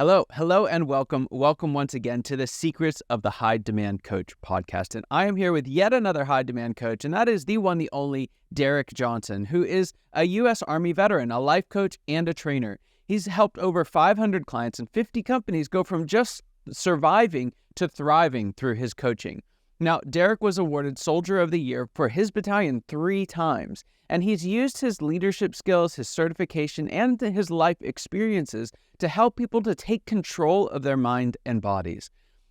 Hello, and welcome. Welcome once again to the Secrets of the High Demand Coach podcast. And I am here with yet another high demand coach, and that is the one, the only Derick Johnson, who is a U.S. Army veteran, a life coach, and a trainer. He's helped over 500 clients and 50 companies go from just surviving to thriving through his coaching. Now, Derick was awarded Soldier of the Year for his battalion 3 times, and he's used his leadership skills, his certification, and his life experiences to help people to take control of their mind and bodies.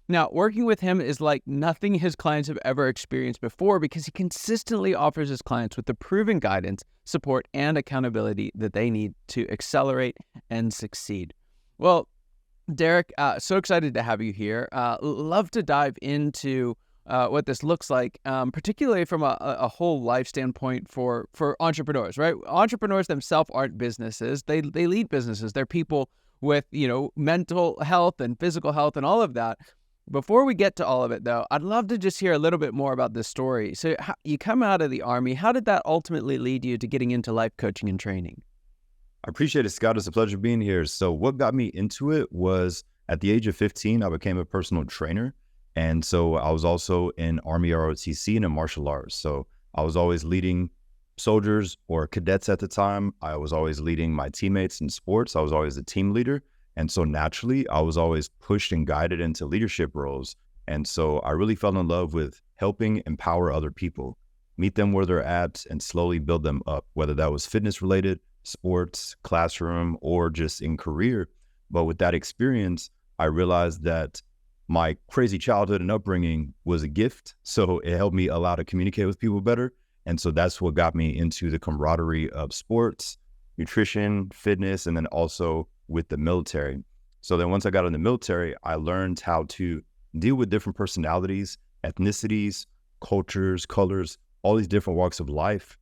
Now, working with him is like nothing his clients have ever experienced before because he consistently offers his clients with the proven guidance, support, and accountability that they need to accelerate and succeed. Well, Derick, so excited to have you here. Love to dive into what this looks like, particularly from a whole life standpoint for entrepreneurs, right? Entrepreneurs themselves aren't businesses. They lead businesses. They're people with, mental health and physical health and all of that. Before we get to all of it, though, I'd love to just hear a little bit more about this story. So you come out of the Army. How did that ultimately lead you to getting into life coaching and training? I appreciate it, Scott. It's a pleasure being here. So what got me into it was at the age of 15, I became a personal trainer. And so I was also in Army ROTC and in martial arts. So I was always leading soldiers or cadets at the time. I was always leading my teammates in sports. I was always a team leader. And so naturally, I was always pushed and guided into leadership roles. And so I really fell in love with helping empower other people, meet them where they're at, and slowly build them up, whether that was fitness related, sports, classroom, or just in career. But with that experience, I realized that my crazy childhood and upbringing was a gift. So it helped me allow to communicate with people better. And so that's what got me into the camaraderie of sports, nutrition, fitness, and then also with the military. So then once I got in the military, I learned how to deal with different personalities, ethnicities, cultures, colors, all these different walks of life.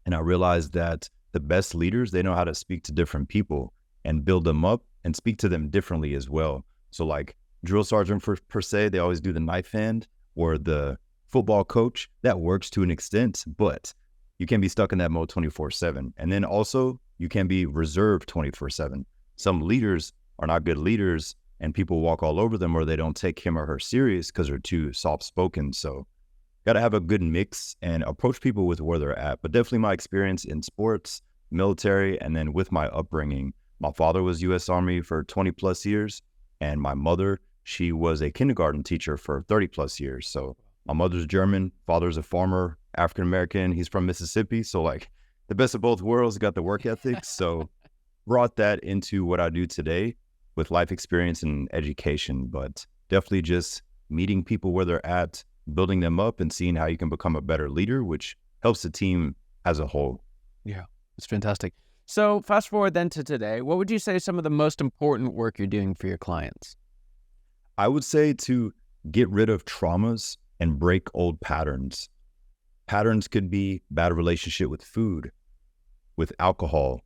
And I realized that the best leaders, they know how to speak to different people and build them up and speak to them differently as well. So like drill sergeant per se, they always do the knife hand, or the football coach. That works to an extent, but you can be stuck in that mode 24/7. And then also you can be reserved 24/7. Some leaders are not good leaders and people walk all over them, or they don't take him or her serious because they're too soft-spoken. So got to have a good mix and approach people with where they're at. But definitely my experience in sports, military, and then with my upbringing. My father was U.S. Army for 20 plus years, and my mother, she was a kindergarten teacher for 30 plus years. So my mother's German, father's a farmer, African-American. He's from Mississippi. So like the best of both worlds, got the work ethic. So brought that into what I do today with life experience and education, but definitely just meeting people where they're at, building them up, and seeing how you can become a better leader, which helps the team as a whole. Yeah, it's fantastic. So fast forward then to today, what would you say is some of the most important work you're doing for your clients? I would say to get rid of traumas and break old patterns. Patterns could be bad relationship with food, with alcohol,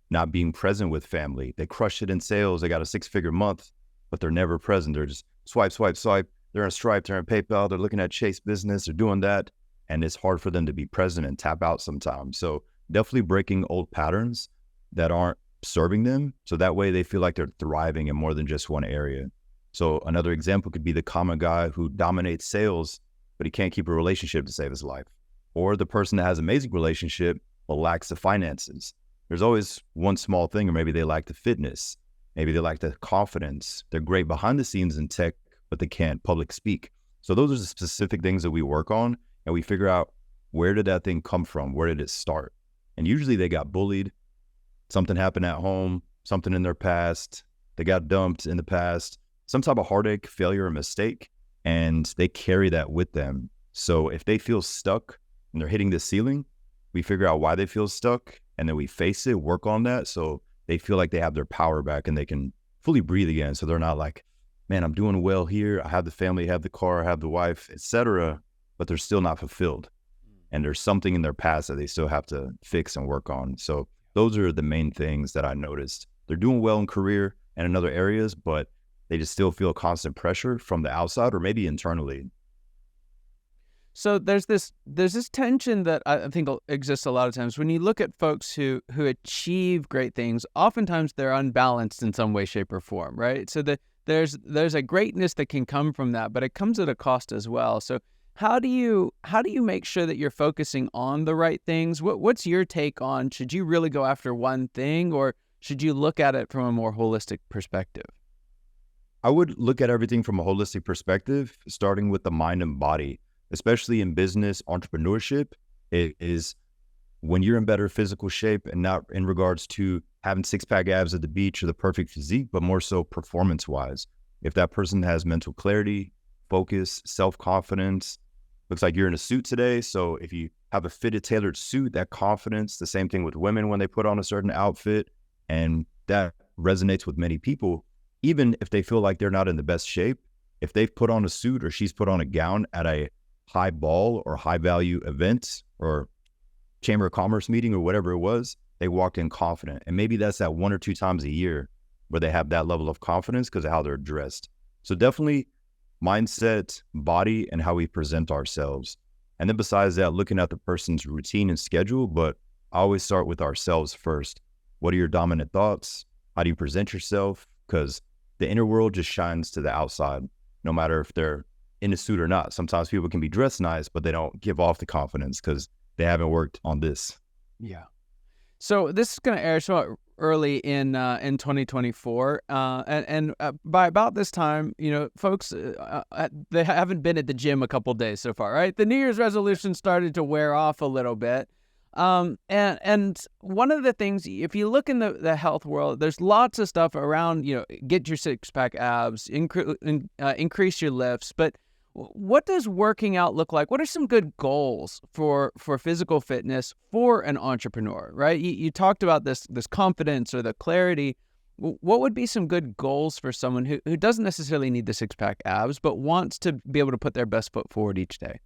not being present with family. They crushed it in sales. They got a 6-figure month, but they're never present. They're just swipe, swipe, swipe. They're in Stripe, they're in PayPal, they're looking at Chase Business, they're doing that. And it's hard for them to be present and tap out sometimes. So definitely breaking old patterns that aren't serving them. So that way they feel like they're thriving in more than just one area. So another example could be the common guy who dominates sales, but he can't keep a relationship to save his life. Or the person that has an amazing relationship but lacks the finances. There's always one small thing, or maybe they lack the fitness. Maybe they lack the confidence. They're great behind the scenes in tech, but they can't public speak. So those are the specific things that we work on, and we figure out, where did that thing come from? Where did it start? And usually they got bullied. Something happened at home, something in their past. They got dumped in the past. Some type of heartache, failure, or mistake, and they carry that with them. So if they feel stuck and they're hitting the ceiling, we figure out why they feel stuck, and then we face it, work on that, so they feel like they have their power back and they can fully breathe again. So they're not like, man, I'm doing well here. I have the family, I have the car, I have the wife, etc., but they're still not fulfilled. And there's something in their past that they still have to fix and work on. So those are the main things that I noticed. They're doing well in career and in other areas, but they just still feel constant pressure from the outside or maybe internally. So there's this tension that I think exists a lot of times when you look at folks who achieve great things. Oftentimes they're unbalanced in some way, shape, or form, right? So there's a greatness that can come from that, but it comes at a cost as well. So how do you make sure that you're focusing on the right things? What's your take on, should you really go after one thing, or should you look at it from a more holistic perspective? I would look at everything from a holistic perspective, starting with the mind and body, especially in business entrepreneurship. It is when you're in better physical shape, and not in regards to having six-pack abs at the beach or the perfect physique, but more so performance-wise. If that person has mental clarity, focus, self-confidence, looks like you're in a suit today. So if you have a fitted, tailored suit, that confidence, the same thing with women when they put on a certain outfit, and that resonates with many people. Even if they feel like they're not in the best shape, if they've put on a suit or she's put on a gown at a high ball or high value event or Chamber of Commerce meeting or whatever it was, they walked in confident. And maybe that's that 1 or 2 times a year where they have that level of confidence because of how they're dressed. So definitely mindset, body, and how we present ourselves. And then besides that, looking at the person's routine and schedule, but I always start with ourselves first. What are your dominant thoughts? How do you present yourself? Because the inner world just shines to the outside, no matter if they're in a suit or not. Sometimes people can be dressed nice, but they don't give off the confidence because they haven't worked on this. Yeah. So this is going to air somewhat early in 2024, and by about this time, folks they haven't been at the gym a couple days so far, right? The New Year's resolution started to wear off a little bit, and one of the things, if you look in the health world, there's lots of stuff around, get your six-pack abs, increase your lifts, but what does working out look like? What are some good goals for physical fitness for an entrepreneur, right? You talked about this confidence or the clarity. What would be some good goals for someone who doesn't necessarily need the six-pack abs, but wants to be able to put their best foot forward each day?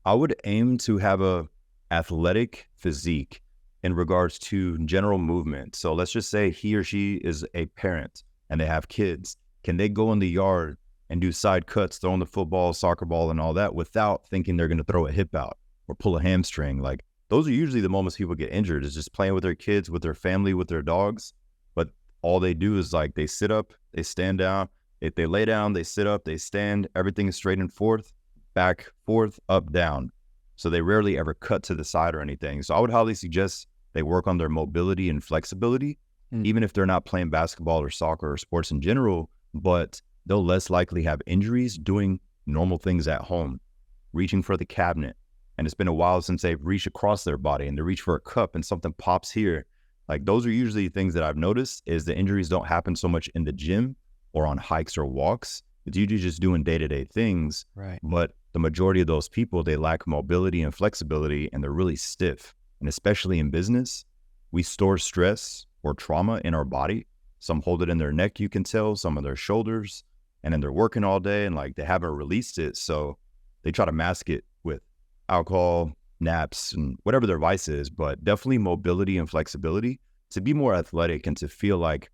I would aim to have a athletic physique in regards to general movement. So let's just say he or she is a parent and they have kids. Can they go in the yard and do side cuts, throwing the football, soccer ball, and all that without thinking they're going to throw a hip out or pull a hamstring? Like, those are usually the moments people get injured, is just playing with their kids, with their family, with their dogs. But all they do is like, they sit up, they stand down. If they lay down, they sit up, they stand, everything is straight and forth, back, forth, up, down. So they rarely ever cut to the side or anything. So I would highly suggest they work on their mobility and flexibility, even if they're not playing basketball or soccer or sports in general, but they'll less likely have injuries doing normal things at home, reaching for the cabinet. And it's been a while since they've reached across their body and they reach for a cup and something pops here. Like, those are usually things that I've noticed, is the injuries don't happen so much in the gym or on hikes or walks. It's usually just doing day-to-day things. Right. But the majority of those people, they lack mobility and flexibility, and they're really stiff. And especially in business, we store stress or trauma in our body. Some hold it in their neck, you can tell, some of their shoulders. And then they're working all day and like they haven't released it. So they try to mask it with alcohol, naps, and whatever their vice is. But definitely mobility and flexibility to be more athletic and to feel like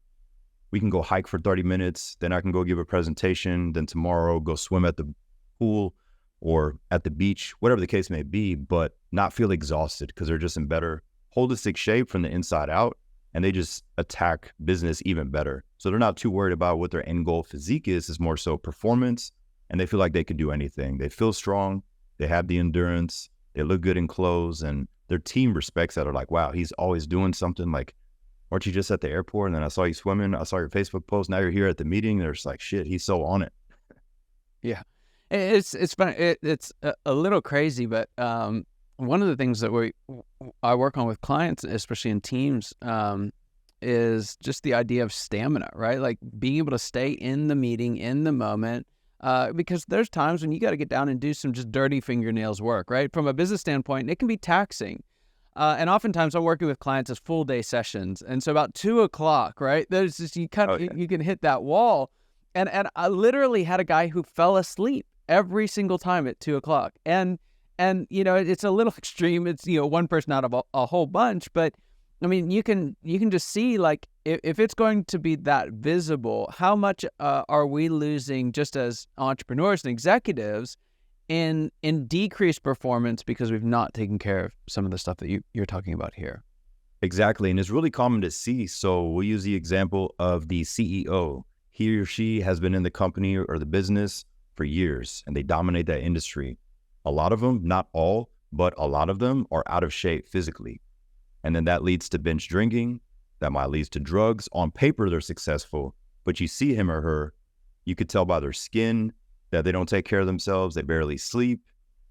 we can go hike for 30 minutes. Then I can go give a presentation. Then tomorrow go swim at the pool or at the beach, whatever the case may be, but not feel exhausted because they're just in better holistic shape from the inside out. And they just attack business even better. So they're not too worried about what their end goal physique is. It's more so performance, and they feel like they can do anything. They feel strong. They have the endurance. They look good in clothes, and their team respects that. Are like, wow, he's always doing something. Like, aren't you just at the airport? And then I saw you swimming. I saw your Facebook post. Now you're here at the meeting. They're just like, shit, he's so on it. Yeah, it's fun. It's a little crazy, but one of the things that I work on with clients, especially in teams, is just the idea of stamina, right? Like being able to stay in the meeting, in the moment, because there's times when you got to get down and do some just dirty fingernails work, right? From a business standpoint, it can be taxing. And oftentimes I'm working with clients as full day sessions. And so about 2:00, right? There's just, you can hit that wall. And I literally had a guy who fell asleep every single time at 2:00. And it's a little extreme. It's, one person out of a whole bunch, but I mean, you can just see, like, if it's going to be that visible, how much are we losing just as entrepreneurs and executives in decreased performance because we've not taken care of some of the stuff that you're talking about here. Exactly. And it's really common to see. So we'll use the example of the CEO. He or she has been in the company or the business for years, and they dominate that industry. A lot of them, not all, but a lot of them are out of shape physically. And then that leads to binge drinking. That might lead to drugs. On paper, they're successful, but you see him or her, you could tell by their skin that they don't take care of themselves. They barely sleep.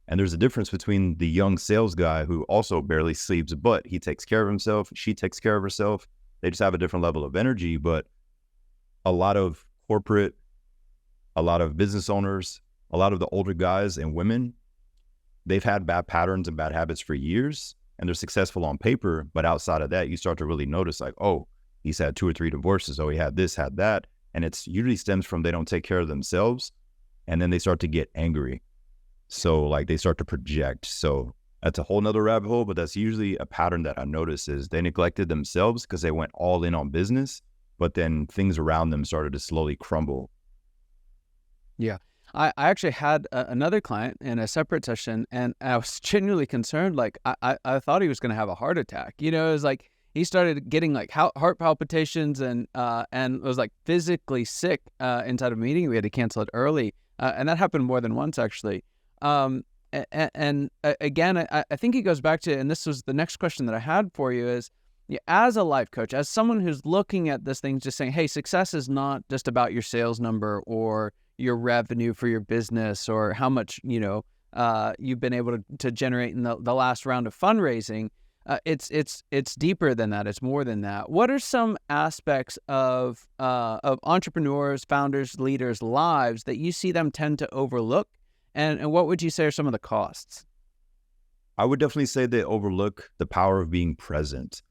And there's a difference between the young sales guy who also barely sleeps, but he takes care of himself. She takes care of herself. They just have a different level of energy. But a lot of corporate, a lot of business owners, a lot of the older guys and women, they've had bad patterns and bad habits for years, and they're successful on paper. But outside of that, you start to really notice like, oh, he's had 2 or 3 divorces. Oh, he had this, had that. And it's usually stems from they don't take care of themselves. And then they start to get angry. So like they start to project. So that's a whole nother rabbit hole, but that's usually a pattern that I notice is they neglected themselves because they went all in on business, but then things around them started to slowly crumble. Yeah. I actually had another client in a separate session, and I was genuinely concerned. Like I thought he was going to have a heart attack. You know, it was like he started getting like heart palpitations and was like physically sick inside of a meeting. We had to cancel it early. And that happened more than once, actually. Again, I think it goes back to, and this was the next question that I had for you is, as a life coach, as someone who's looking at this thing, just saying, hey, success is not just about your sales number or your revenue for your business or how much, you've been able to generate in the last round of fundraising. It's deeper than that. It's more than that. What are some aspects of entrepreneurs, founders, leaders' lives that you see them tend to overlook? And what would you say are some of the costs? I would definitely say they overlook the power of being present.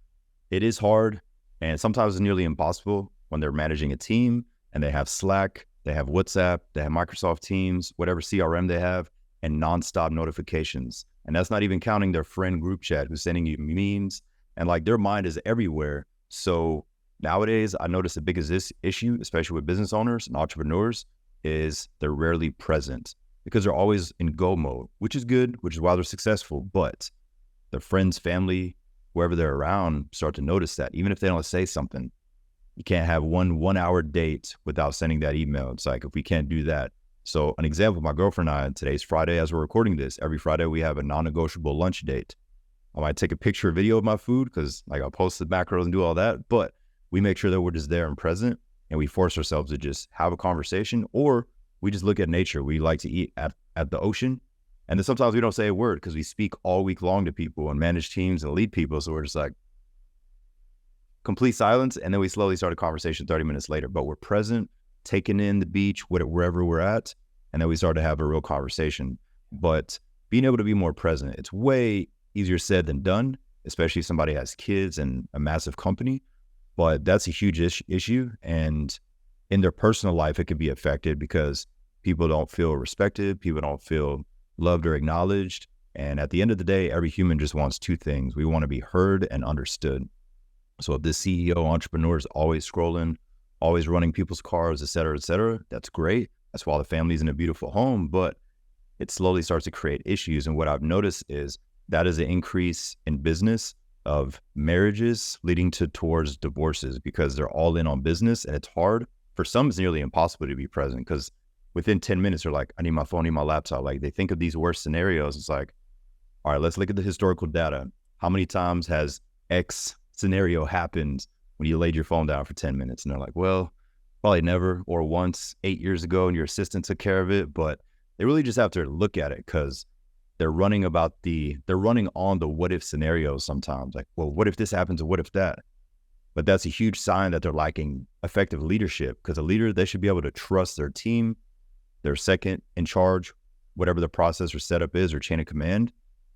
It is hard, and sometimes it's nearly impossible when they're managing a team and they have Slack, they have WhatsApp, they have Microsoft Teams, whatever CRM they have, and nonstop notifications. And that's not even counting their friend group chat who's sending you memes, and like their mind is everywhere. So nowadays, I notice the biggest issue, especially with business owners and entrepreneurs, is they're rarely present because they're always in go mode, which is good, which is why they're successful. But their friends, family, whoever they're around start to notice that even if they don't say something. You can't have one hour date without sending that email. It's like, if we can't do that. So an example, my girlfriend and I, today's Friday as we're recording this, every Friday we have a non-negotiable lunch date. I might take a picture or video of my food because like I'll post the macros and do all that, but we make sure that we're just there and present, and we force ourselves to just have a conversation, or we just look at nature. We like to eat at the ocean. And then sometimes we don't say a word because we speak all week long to people and manage teams and lead people. So we're just like complete silence. And then we slowly start a conversation 30 minutes later, but we're present, taking in the beach, wherever we're at. And then we start to have a real conversation. But being able to be more present, it's way easier said than done, especially if somebody has kids and a massive company. But that's a huge issue. And in their personal life, it could be affected because people don't feel respected. People don't feel loved or acknowledged. And at the end of the day, every human just wants 2 things. We want to be heard and understood. So if this CEO entrepreneur is always scrolling, always running people's cars, et cetera, that's great. That's why the family's in a beautiful home, but it slowly starts to create issues. And what I've noticed is that is an increase in business of marriages leading towards divorces because they're all in on business, and it's hard. For some, it's nearly impossible to be present because within 10 minutes, they're like, I need my phone, I need my laptop. Like they think of these worst scenarios. It's like, all right, let's look at the historical data. How many times has X scenario happened when you laid your phone down for 10 minutes? And they're like, well, probably never, or once 8 years ago and your assistant took care of it. But they really just have to look at it because they're running on the what if scenarios sometimes. Like, well, what if this happens or what if that? But that's a huge sign that they're lacking effective leadership, because a leader, they should be able to trust their team, their second in charge, whatever the process or setup is or chain of command,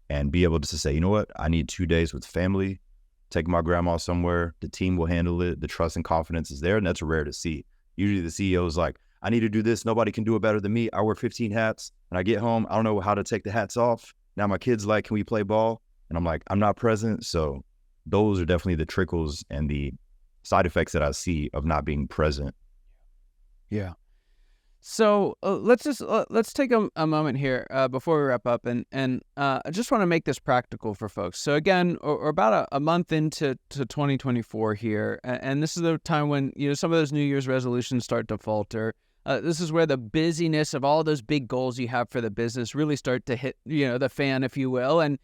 and be able to say, you know what, I need 2 days with family, take my grandma somewhere, the team will handle it, the trust and confidence is there, and that's rare to see. Usually the CEO is like, I need to do this, nobody can do it better than me, I wear 15 hats, and I get home, I don't know how to take the hats off. Now my kid's like, can we play ball? And I'm like, I'm not present. So those are definitely the trickles and the side effects that I see of not being present. Yeah. So let's take a moment here before we wrap up, and I just want to make this practical for folks. So again, we're about a month into 2024 here, and this is the time when some of those New Year's resolutions start to falter. This is where the busyness of all those big goals you have for the business really start to hit the fan, if you will, and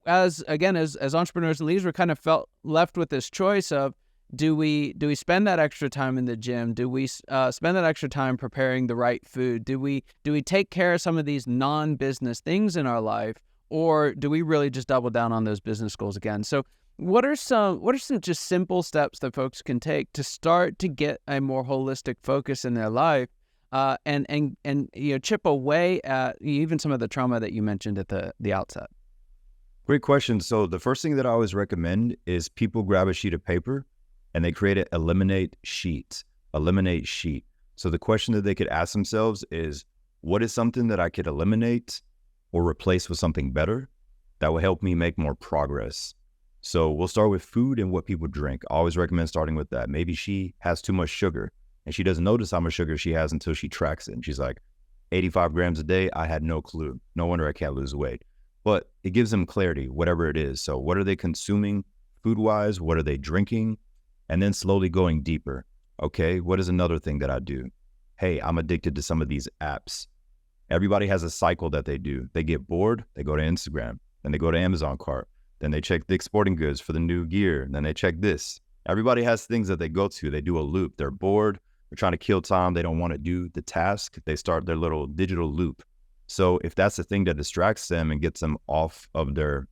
as entrepreneurs and leaders, we're kind of left with this choice of, do we spend that extra time in the gym? Do we spend that extra time preparing the right food? Do we take care of some of these non-business things in our life, or do we really just double down on those business goals again? So what are some just simple steps that folks can take to start to get a more holistic focus in their life, and chip away at even some of the trauma that you mentioned at the outset? Great question. So the first thing that I always recommend is people grab a sheet of paper and they create an eliminate sheet. So the question that they could ask themselves is, what is something that I could eliminate or replace with something better that will help me make more progress? So we'll start with food and what people drink. I always recommend starting with that. Maybe she has too much sugar and she doesn't notice how much sugar she has until she tracks it. And she's like, 85 grams a day, I had no clue. No wonder I can't lose weight. But it gives them clarity, whatever it is. So what are they consuming food-wise? What are they drinking? And then slowly going deeper. Okay, what is another thing that I do? Hey, I'm addicted to some of these apps. Everybody has a cycle that they do. They get bored, they go to Instagram, then they go to Amazon cart, then they check Dick's Sporting Goods for the new gear, and then they check this. Everybody has things that they go to. They do a loop. They're bored, they're trying to kill time, they don't want to do the task. They start their little digital loop. So if that's the thing that distracts them and gets them off of their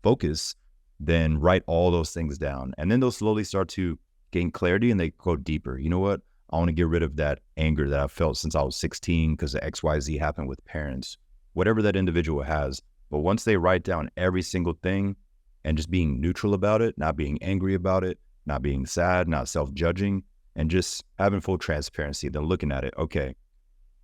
focus, then write all those things down. And then they'll slowly start to gain clarity and they go deeper. You know what? I want to get rid of that anger that I felt since I was 16 because of XYZ happened with parents, whatever that individual has. But once they write down every single thing and just being neutral about it, not being angry about it, not being sad, not self-judging, and just having full transparency, then looking at it, okay,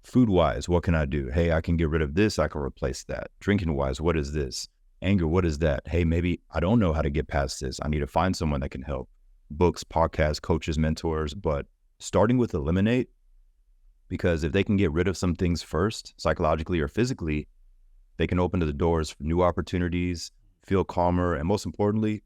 food-wise, what can I do? Hey, I can get rid of this, I can replace that. Drinking-wise, what is this? Anger, what is that? Hey, maybe I don't know how to get past this. I need to find someone that can help. Books, podcasts, coaches, mentors, but starting with eliminate, because if they can get rid of some things first, psychologically or physically, they can open to the doors for new opportunities, feel calmer, and most importantly,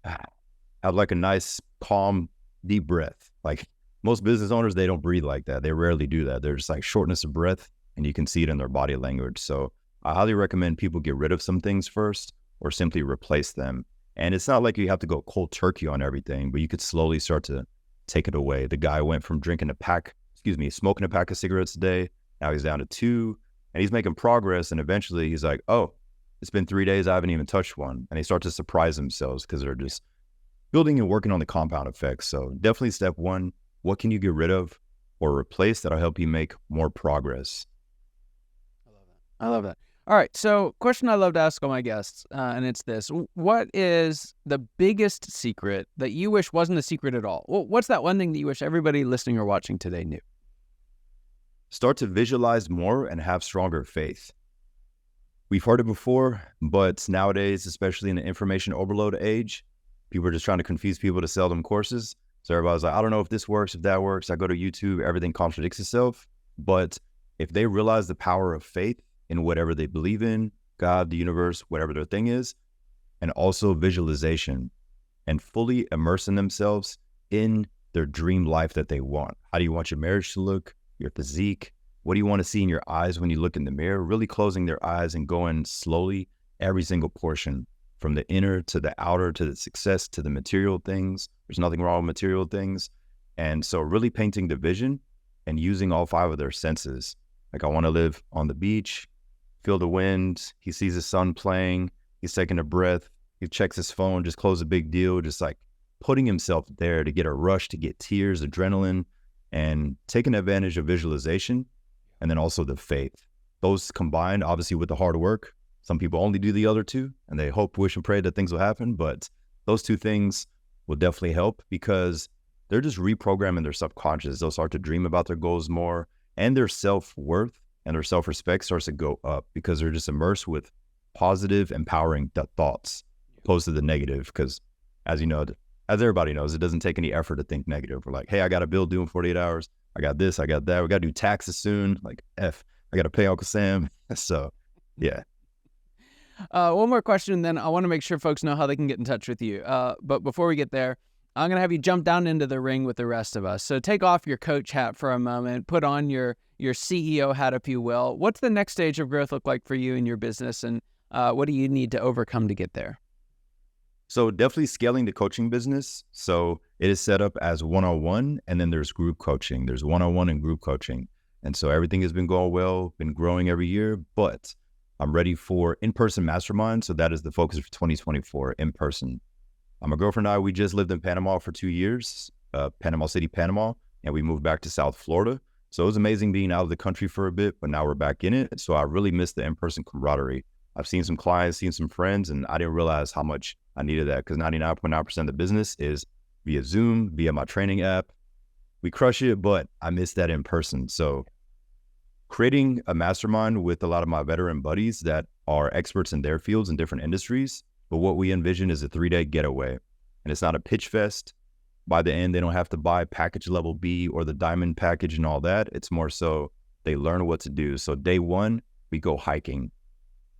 have like a nice, calm, deep breath. Like most business owners, they don't breathe like that. They rarely do that. They're just like shortness of breath, and you can see it in their body language. So I highly recommend people get rid of some things first or simply replace them. And it's not like you have to go cold turkey on everything, but you could slowly start to take it away. The guy went from smoking a pack of cigarettes a day. Now he's down to 2 and he's making progress. And eventually he's like, oh, it's been 3 days. I haven't even touched one. And they start to surprise themselves because they're just building and working on the compound effects. So definitely step 1, what can you get rid of or replace that'll help you make more progress? I love that. All right. So question I love to ask all my guests, and it's this. What is the biggest secret that you wish wasn't a secret at all? What's that one thing that you wish everybody listening or watching today knew? Start to visualize more and have stronger faith. We've heard it before, but nowadays, especially in the information overload age, people are just trying to confuse people to sell them courses. So everybody's like, I don't know if this works, if that works. I go to YouTube, everything contradicts itself. But if they realize the power of faith in whatever they believe in, God, the universe, whatever their thing is, and also visualization and fully immersing themselves in their dream life that they want. How do you want your marriage to look? Your physique? What do you want to see in your eyes when you look in the mirror? Really closing their eyes and going slowly every single portion, from the inner to the outer, to the success, to the material things. There's nothing wrong with material things. And so really painting the vision and using all 5 of their senses. Like, I want to live on the beach, feel the wind. He sees the sun playing. He's taking a breath. He checks his phone, just close a big deal, just like putting himself there to get a rush, to get tears, adrenaline, and taking advantage of visualization. And then also the faith. Those combined, obviously, with the hard work. Some people only do the other 2 and they hope, wish, and pray that things will happen. But those 2 things will definitely help because they're just reprogramming their subconscious. They'll start to dream about their goals more, and their self-worth and their self-respect starts to go up because they're just immersed with positive, empowering thoughts opposed to the negative. Because as you know, as everybody knows, it doesn't take any effort to think negative. We're like, hey, I got a bill due in 48 hours. I got this, I got that. We got to do taxes soon. Like, I got to pay Uncle Sam. So, yeah. One more question, then I want to make sure folks know how they can get in touch with you. But before we get there, I'm going to have you jump down into the ring with the rest of us. So take off your coach hat for a moment, put on your CEO hat, if you will. What's the next stage of growth look like for you in your business, and what do you need to overcome to get there? So definitely scaling the coaching business. So it is set up as one-on-one, and then there's group coaching. There's one-on-one and group coaching. And so everything has been going well, been growing every year, but I'm ready for in-person mastermind. So that is the focus for 2024, in person. My girlfriend and I, we just lived in Panama for 2 years, Panama City, Panama, and we moved back to South Florida. So it was amazing being out of the country for a bit, but now we're back in it. So I really miss the in-person camaraderie. I've seen some clients, seen some friends, and I didn't realize how much I needed that, because 99.9% of the business is via Zoom, via my training app. We crush it, but I miss that in person. So creating a mastermind with a lot of my veteran buddies that are experts in their fields in different industries. But what we envision is a 3-day getaway, and it's not a pitch fest. By the end, they don't have to buy package level B or the diamond package and all that. It's more so they learn what to do. So day 1, we go hiking.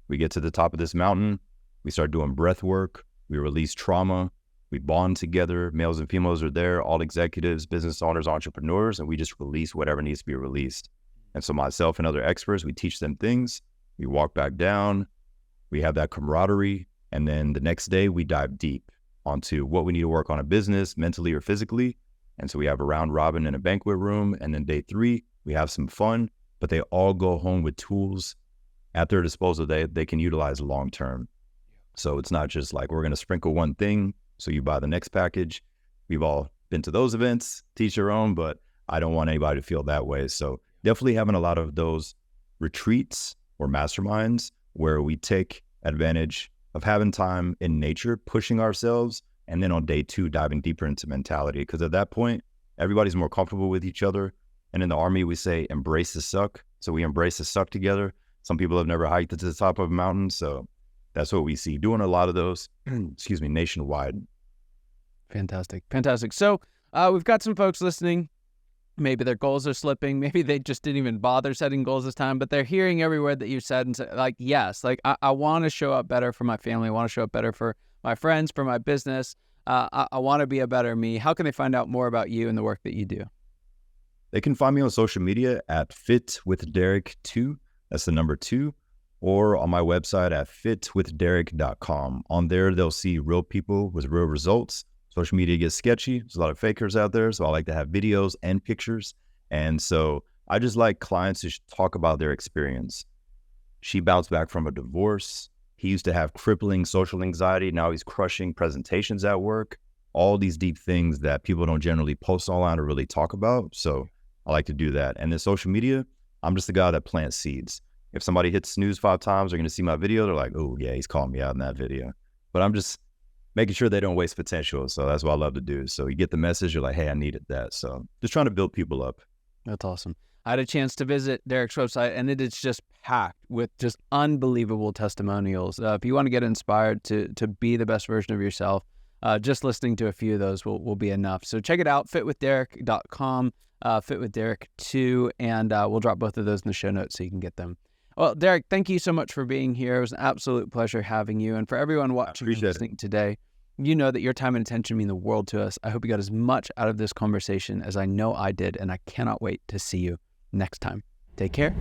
We get to the top of this mountain. We start doing breath work. We release trauma. We bond together. Males and females are there, all executives, business owners, entrepreneurs, and we just release whatever needs to be released. And so myself and other experts, we teach them things. We walk back down. We have that camaraderie. And then the next day, we dive deep onto what we need to work on in business, mentally or physically. And so we have a round robin in a banquet room. And then day 3, we have some fun, but they all go home with tools at their disposal they can utilize long term. So it's not just like we're going to sprinkle one thing, so you buy the next package. We've all been to those events, teach your own, but I don't want anybody to feel that way. So definitely having a lot of those retreats or masterminds where we take advantage of having time in nature, pushing ourselves, and then on day 2, diving deeper into mentality. Because at that point, everybody's more comfortable with each other. And in the Army, we say, embrace the suck. So we embrace the suck together. Some people have never hiked to the top of a mountain. So that's what we see. Doing a lot of those, nationwide. Fantastic. So we've got some folks listening. Maybe their goals are slipping. Maybe they just didn't even bother setting goals this time, but they're hearing every word that you said and say, like, yes, like I want to show up better for my family. I want to show up better for my friends, for my business. I want to be a better me. How can they find out more about you and the work that you do? They can find me on social media at fitwithderick2. That's the number 2. Or on my website at fitwithderick.com. On there, they'll see real people with real results. Social media gets sketchy. There's a lot of fakers out there. So I like to have videos and pictures. And so I just like clients to talk about their experience. She bounced back from a divorce. He used to have crippling social anxiety. Now he's crushing presentations at work. All these deep things that people don't generally post online or really talk about. So I like to do that. And then social media, I'm just the guy that plants seeds. If somebody hits snooze 5 times, they're going to see my video. They're like, oh, yeah, he's calling me out in that video. But I'm just making sure they don't waste potential. So that's what I love to do. So you get the message, you're like, hey, I needed that. So just trying to build people up. That's awesome. I had a chance to visit Derick's website, and it is just packed with just unbelievable testimonials. If you want to get inspired to be the best version of yourself, just listening to a few of those will be enough. So check it out, fitwithderick.com, fitwithderick2, and we'll drop both of those in the show notes so you can get them. Well, Derick, thank you so much for being here. It was an absolute pleasure having you. And for everyone watching and listening today, you know that your time and attention mean the world to us. I hope you got as much out of this conversation as I know I did, and I cannot wait to see you next time. Take care.